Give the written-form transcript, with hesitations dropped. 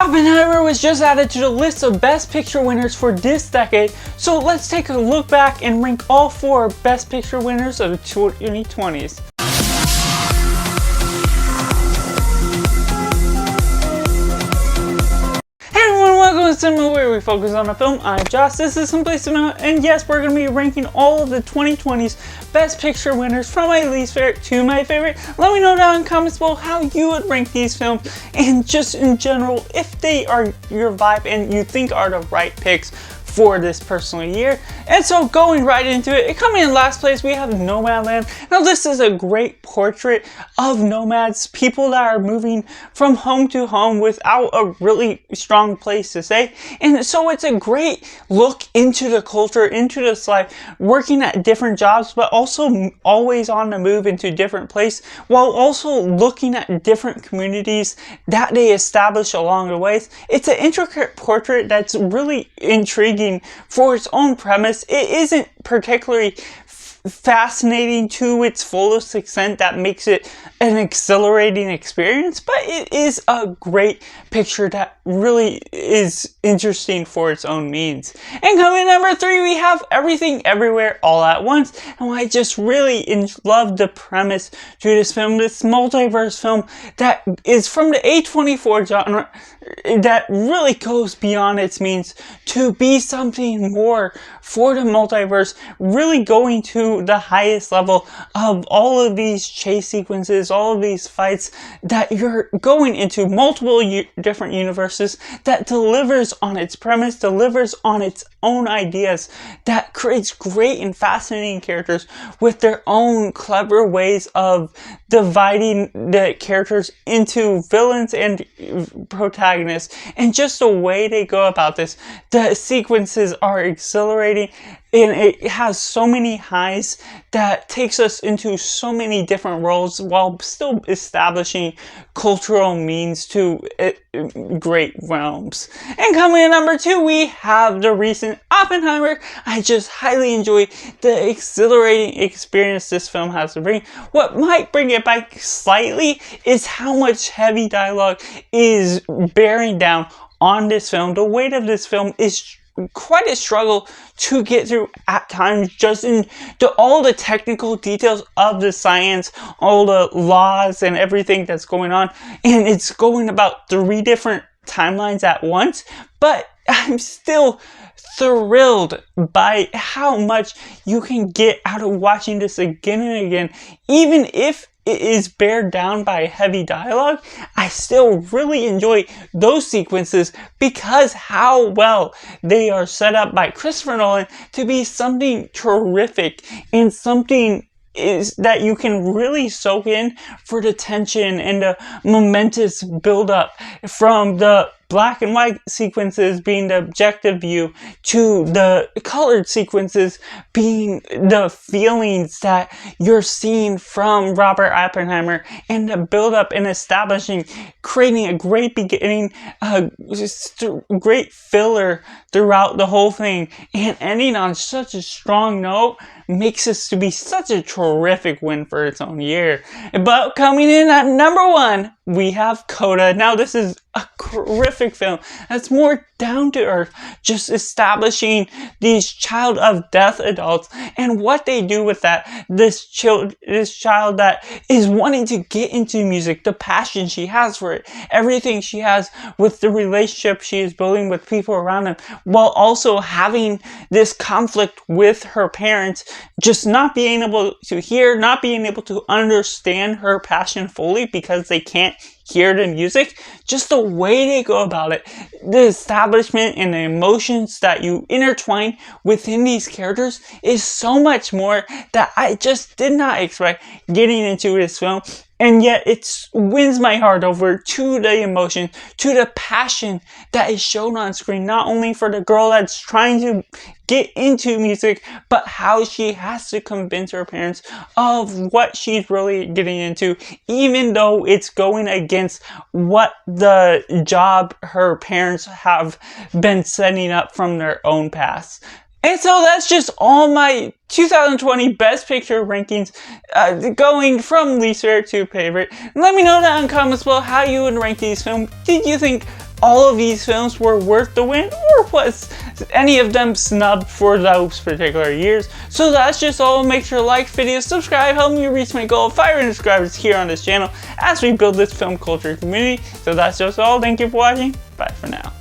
Oppenheimer was just added to the list of Best Picture winners for this decade, so let's take a look back and rank all 4 Best Picture winners of the 2020s. Welcome to Cinema, where we focus on a film. I'm Josh, this is Simply Cinema, and yes, we're going to be ranking all of the 2020's Best Picture winners from my least favorite to my favorite. Let me know down in the comments below how you would rank these films, and just in general, if they are your vibe and you think are the right picks for this personal year. And so going right into it, coming in last place we have Nomadland. Now this is a great portrait of nomads, people that are moving from home to home without a really strong place to stay. And so it's a great look into the culture, into this life, working at different jobs, but also always on the move into different places, while also looking at different communities that they establish along the ways. It's an intricate portrait that's really intriguing for its own premise. It isn't particularly fascinating to its fullest extent that makes it an exhilarating experience, but it is a great picture that really is interesting for its own means. And coming in number 3, we have Everything Everywhere All at Once. And I just really love the premise to this film, this multiverse film that is from the A24 genre that really goes beyond its means to be something more for the multiverse, really going to the highest level of all of these chase sequences, all of these fights that you're going into multiple different universes, that delivers on its premise, delivers on its own ideas, that creates great and fascinating characters with their own clever ways of dividing the characters into villains and protagonists, and just the way they go about this. The sequences are exhilarating, and it has so many highs that takes us into so many different roles while still establishing cultural means to great realms. And coming in number 2, we have the recent Oppenheimer. I just highly enjoy the exhilarating experience this film has to bring. What might bring it back slightly is how much heavy dialogue is bearing down on this film. The weight of this film is quite a struggle to get through at times, just into all the technical details of the science, all the laws and everything that's going on, and it's going about 3 different timelines at once. But I'm still thrilled by how much you can get out of watching this again and again. Even if it is bared down by heavy dialogue, I still really enjoy those sequences because how well they are set up by Christopher Nolan to be something terrific and something is that you can really soak in for the tension and the momentous build-up, from the black and white sequences being the objective view to the colored sequences being the feelings that you're seeing from Robert Oppenheimer, and the build-up and establishing, creating a great beginning, just great filler throughout the whole thing, and ending on such a strong note makes this to be such a terrific win for its own year. But coming in at number 1, we have Coda. Now this is a terrific film that's more down to earth, just establishing these child of deaf adults and what they do with that. This child that is wanting to get into music, the passion she has for it, everything she has with the relationship she is building with people around him, while also having this conflict with her parents, just not being able to hear, not being able to understand her passion fully because they can't hear the music. Just the way they go about it, the establishment and the emotions that you intertwine within these characters is so much more that I just did not expect getting into this film. And yet it wins my heart over to the emotion, to the passion that is shown on screen, not only for the girl that's trying to get into music, but how she has to convince her parents of what she's really getting into, even though it's going against what the job her parents have been setting up from their own past. And so that's just all my 2020 Best Picture rankings, going from least favorite to favorite. Let me know down in the comments below how you would rank these films. Did you think all of these films were worth the win, or was any of them snubbed for those particular years. So that's just all. Make sure to like the video, subscribe, help me reach my goal of 500 subscribers here on this channel as we build this film culture community. So that's just all. Thank you for watching. Bye for now.